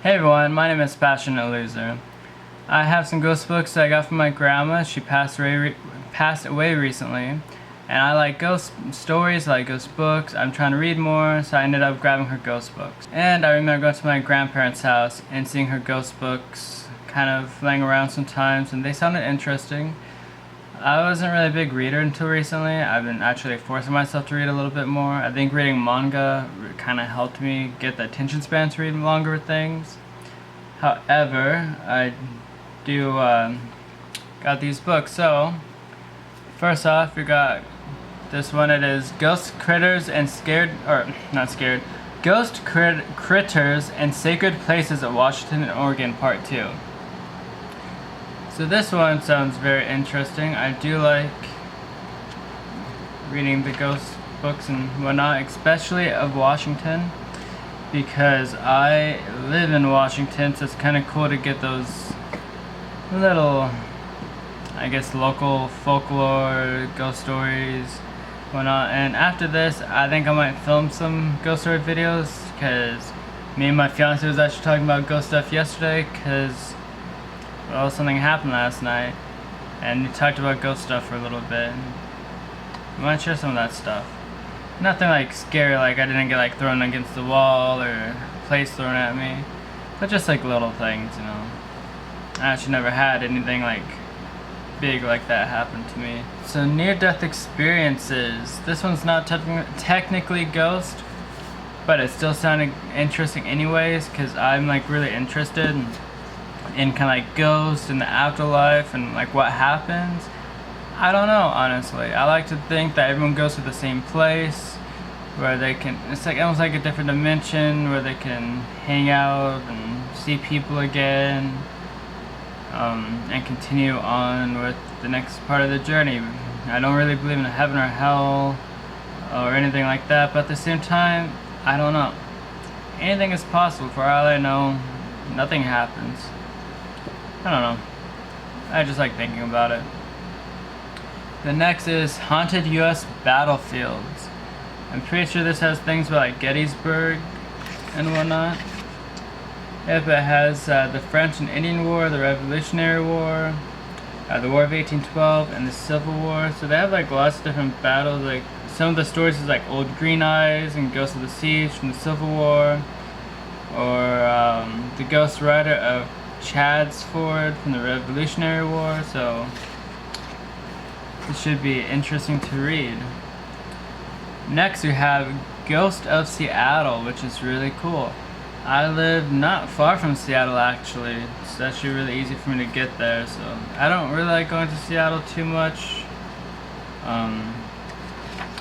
Hey everyone, my name is Passionate Loser. I have some ghost books that I got from my grandma. She passed away recently. And I like ghost stories, I like ghost books. I'm trying to read more, so I ended up grabbing her ghost books. And I remember going to my grandparents' house and seeing her ghost books kind of laying around sometimes, and they sounded interesting. I wasn't really a big reader until recently. I've been actually forcing myself to read a little bit more. I think reading manga kind of helped me get the attention span to read longer things. However, I do got these books. So first off, we got this one. It is Ghost Critters and Scared, or not Scared, Ghost Critters and Sacred Places of Washington and Oregon, Part 2. So this one sounds very interesting. I do like reading the ghost books and whatnot, especially of Washington, because I live in Washington, so it's kind of cool to get those little, I guess, local folklore, ghost stories, whatnot. And after this, I think I might film some ghost story videos, because me and my fiance was actually talking about ghost stuff yesterday, because well, something happened last night, and we talked about ghost stuff for a little bit. I want to share some of that stuff. Nothing like scary, like I didn't get like thrown against the wall or plates thrown at me, but just like little things, you know. I actually never had anything like big like that happen to me. So near-death experiences. This one's not technically ghost, but it still sounded interesting anyways, because I'm like really interested in kind of like ghosts and the afterlife and like what happens. I don't know, honestly. I like to think that everyone goes to the same place where they can, it's like almost like a different dimension where they can hang out and see people again, and continue on with the next part of the journey. I don't really believe in heaven or hell or anything like that, but at the same time, I don't know. Anything is possible. For all I know, nothing happens. I don't know. I just like thinking about it. The next is Haunted U.S. Battlefields. I'm pretty sure this has things about like Gettysburg and whatnot. Yep, it has the French and Indian War, the Revolutionary War, the War of 1812, and the Civil War. So they have like lots of different battles. Like some of the stories is like Old Green Eyes and Ghost of the Siege from the Civil War, or the Ghost Rider of Chadsford from the Revolutionary War. So it should be interesting to read. Next we have Ghost of Seattle, which is really cool. I live not far from Seattle actually. It's actually really easy for me to get there, so I don't really like going to Seattle too much. I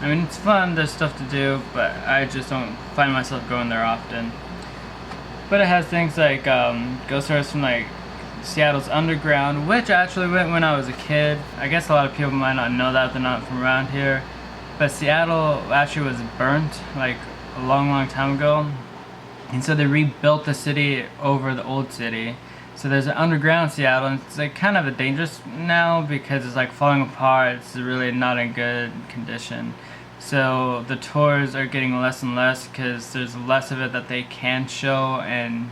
mean, it's fun, there's stuff to do, but I just don't find myself going there often. But it has things like ghost stories from like Seattle's underground, which I actually went when I was a kid. I guess a lot of people might not know that if they're not from around here, but Seattle actually was burnt like a long time ago, and so they rebuilt the city over the old city. So there's an underground Seattle, and it's like kind of dangerous now because it's like falling apart. It's really not in good condition. So the tours are getting less and less because there's less of it that they can show and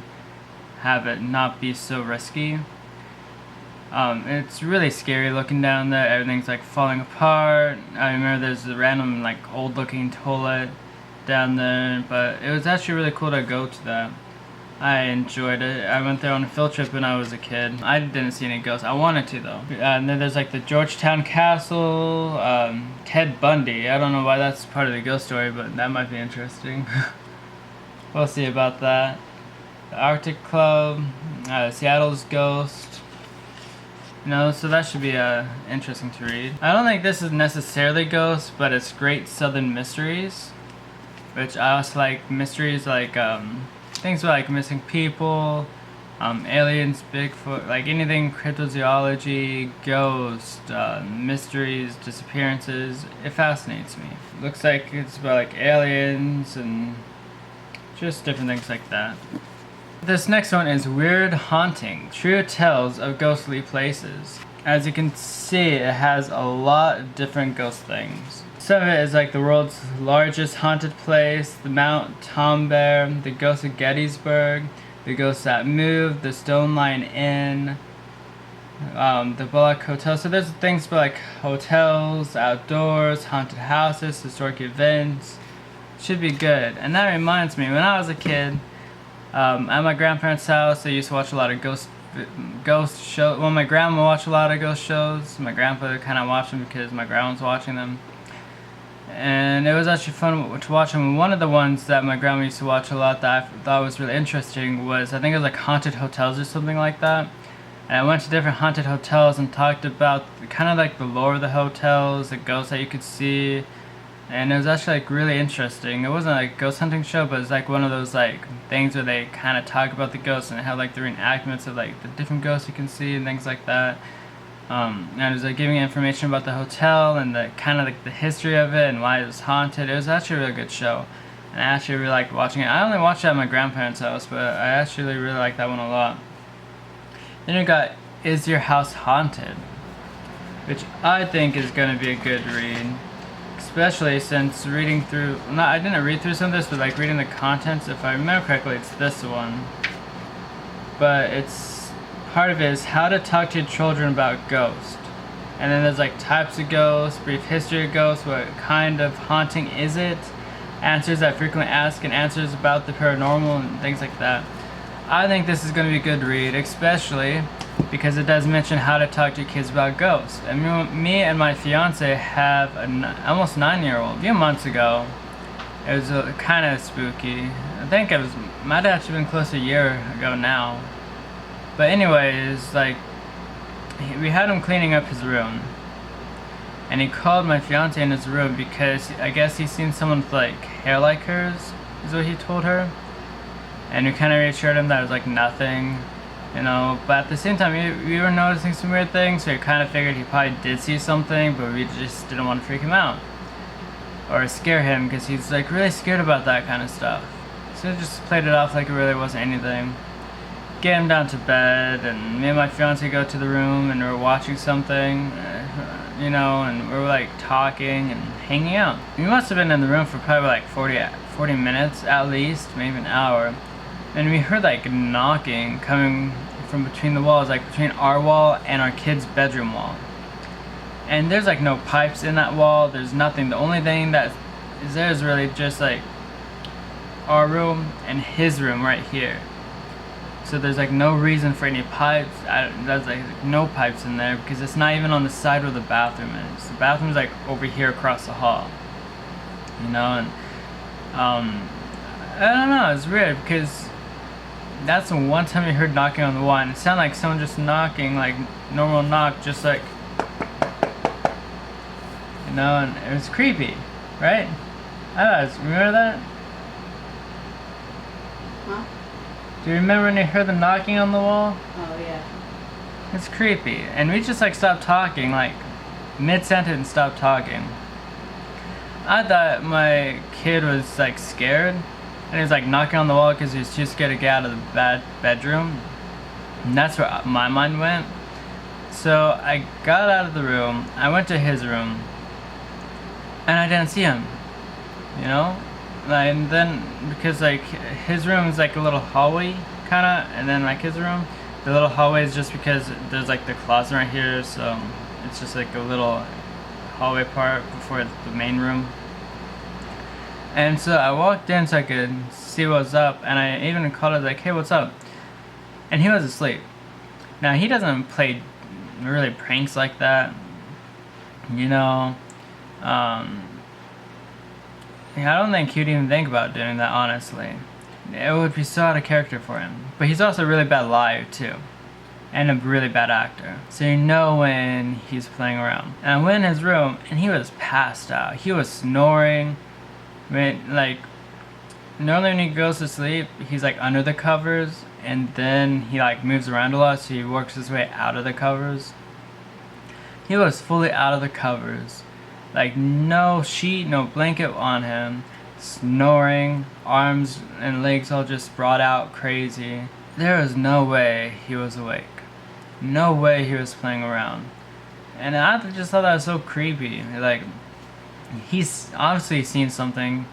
have it not be so risky. It's really scary looking down there. Everything's like falling apart. I remember there's a random like old looking toilet down there, but it was actually really cool to go to that. I enjoyed it. I went there on a field trip when I was a kid. I didn't see any ghosts. I wanted to though. And then there's like the Georgetown Castle, Ted Bundy. I don't know why that's part of the ghost story, but that might be interesting. We'll see about that. The Arctic Club, Seattle's Ghost. You know, so that should be interesting to read. I don't think this is necessarily ghosts, but it's Great Southern Mysteries, which I also like mysteries like things like missing people, aliens, Bigfoot, like anything cryptozoology, ghosts, mysteries, disappearances. It fascinates me. Looks like it's about like aliens and just different things like that. This next one is Weird Haunting, True Tales of Ghostly Places. As you can see, it has a lot of different ghost things. Some of it is like the world's largest haunted place, the Mount Tombear, the Ghost of Gettysburg, the Ghosts That Move, the Stone Line Inn, the Bullock Hotel. So there's things for like hotels, outdoors, haunted houses, historic events. Should be good. And that reminds me, when I was a kid, at my grandparents' house, they used to watch a lot of ghost shows. Well, my grandma watched a lot of ghost shows. My grandpa kind of watched them because my grandma was watching them. And it was actually fun to watch them. One of the ones that my grandma used to watch a lot that I thought was really interesting was, I think it was like haunted hotels or something like that. And I went to different haunted hotels and talked about kind of like the lore of the hotels, the ghosts that you could see. And it was actually like really interesting. It wasn't like a ghost hunting show, but it's like one of those like things where they kind of talk about the ghosts and have like the reenactments of like the different ghosts you can see and things like that. And it was like giving information about the hotel and the kind of like the history of it and why it was haunted. It was actually a really good show, and I actually really liked watching it. I only watched it at my grandparents' house, but I actually really liked that one a lot. Then you got Is Your House Haunted?, which I think is going to be a good read. Especially since reading through, I didn't read through some of this, but like reading the contents, if I remember correctly, it's this one. But it's, part of it is how to talk to your children about ghosts. And then there's like types of ghosts, brief history of ghosts, what kind of haunting is it, answers that frequently asked, and answers about the paranormal and things like that. I think this is going to be a good read, especially because it does mention how to talk to your kids about ghosts. And me and my fiance have an almost 9-year-old. A few months ago, it was kind of spooky. I think it might have actually been close to a year ago now. But anyways, like, we had him cleaning up his room, and he called my fiance in his room because I guess he's seen someone with like hair like hers, is what he told her. And we kind of reassured him that it was like nothing, you know, but at the same time we were noticing some weird things, so we kind of figured he probably did see something, but we just didn't want to freak him out or scare him because he's like really scared about that kind of stuff. So we just played it off like it really wasn't anything. Get him down to bed, and me and my fiance go to the room and we're watching something, you know, and we're like talking and hanging out. We must have been in the room for probably like 40 minutes at least, maybe an hour. And we heard like knocking coming from between the walls, like between our wall and our kid's bedroom wall. And there's like no pipes in that wall, there's nothing. The only thing that is there is really just like our room and his room right here. So there's like no reason for any pipes. There's like no pipes in there because it's not even on the side where the bathroom is. The bathroom's like over here across the hall, you know. And I don't know, it's weird because that's the one time we heard knocking on the wall, and it sounded like someone just knocking, like normal knock, just like, you know, and it was creepy, right? Remember that? Huh? Do you remember when you heard them knocking on the wall? Oh, yeah. It's creepy, and we just like stopped talking, like mid-sentence stopped talking. I thought my kid was like scared, and he was like knocking on the wall because he was too scared to get out of the bedroom. And that's where my mind went. So I got out of the room, I went to his room, and I didn't see him, you know? And then, because like his room is like a little hallway kinda, and then like his room, the little hallway is just because there's like the closet right here, so it's just like a little hallway part before the main room. And so I walked in so I could see what was up, and I even called it like, hey, what's up? And he was asleep. Now he doesn't play really pranks like that, you know. I don't think he'd even think about doing that, honestly. It would be so out of character for him. But he's also a really bad liar too, and a really bad actor. So you know when he's playing around. And I went in his room, and he was passed out. He was snoring. Like, normally when he goes to sleep, he's like under the covers, and then he like moves around a lot, so he works his way out of the covers. He was fully out of the covers. Like no sheet, no blanket on him, snoring, arms and legs all just spread out crazy. There was no way he was awake. No way he was playing around. And I just thought that was so creepy. Like, he's obviously seen something.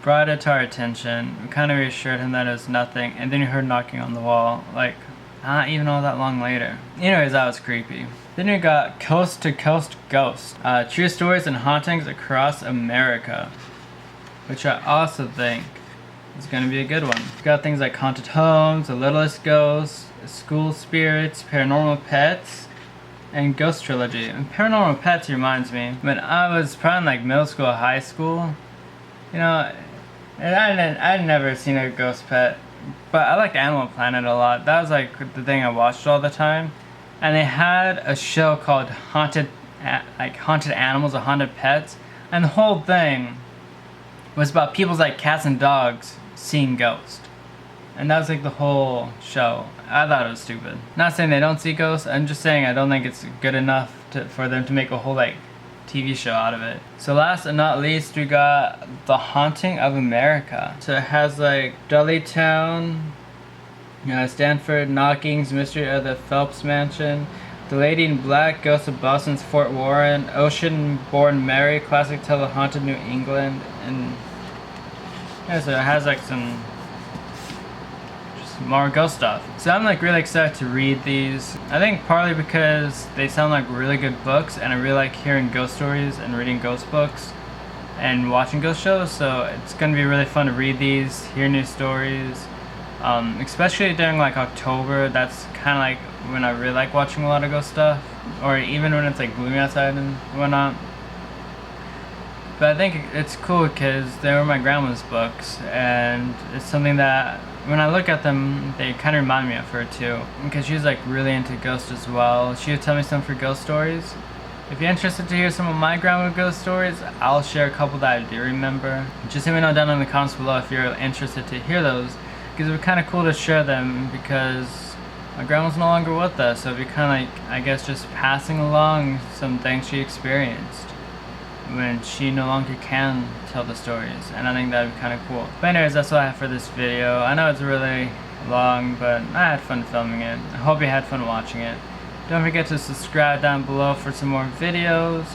brought it to our attention. We kind of reassured him that it was nothing, and then he heard knocking on the wall, like, not even all that long later. Anyways, that was creepy. Then we got Coast to Coast Ghost. True stories and hauntings across America, which I also think is going to be a good one. We've got things like haunted homes, the littlest ghosts, school spirits, paranormal pets, and Ghost Trilogy. And Paranormal Pets reminds me, when I was probably in like middle school, high school, you know, and I'd never seen a ghost pet, but I liked Animal Planet a lot. That was like the thing I watched all the time. And they had a show called Haunted Animals or Haunted Pets, and the whole thing was about people's like cats and dogs seeing ghosts. And that was like the whole show. I thought it was stupid. Not saying they don't see ghosts, I'm just saying I don't think it's good enough for them to make a whole like TV show out of it. So last and not least, we got The Haunting of America. So it has like Dudleytown, Stanford, Knockings, Mystery of the Phelps Mansion, The Lady in Black, Ghost of Boston's Fort Warren, Ocean-Born Mary, Classic Tale of Haunted New England, and yeah, so it has like some just more ghost stuff. So I'm like really excited to read these. I think partly because they sound like really good books, and I really like hearing ghost stories and reading ghost books and watching ghost shows, so it's gonna be really fun to read these, hear new stories. Especially during like October, that's kind of like when I really like watching a lot of ghost stuff, or even when it's like gloomy outside and whatnot. But I think it's cool because they were my grandma's books, and it's something that when I look at them, they kind of remind me of her too, because she's like really into ghosts as well. She would tell me some of her ghost stories. If you're interested to hear some of my grandma ghost stories, I'll share a couple that I do remember. Just let me know down in the comments below if you're interested to hear those, because it would be kind of cool to share them, because my grandma's no longer with us, so it'd be kind of like, I guess, just passing along some things she experienced when she no longer can tell the stories, and I think that'd be kind of cool. But anyways, that's all I have for this video. I know it's really long, but I had fun filming it. I hope you had fun watching it. Don't forget to subscribe down below for some more videos.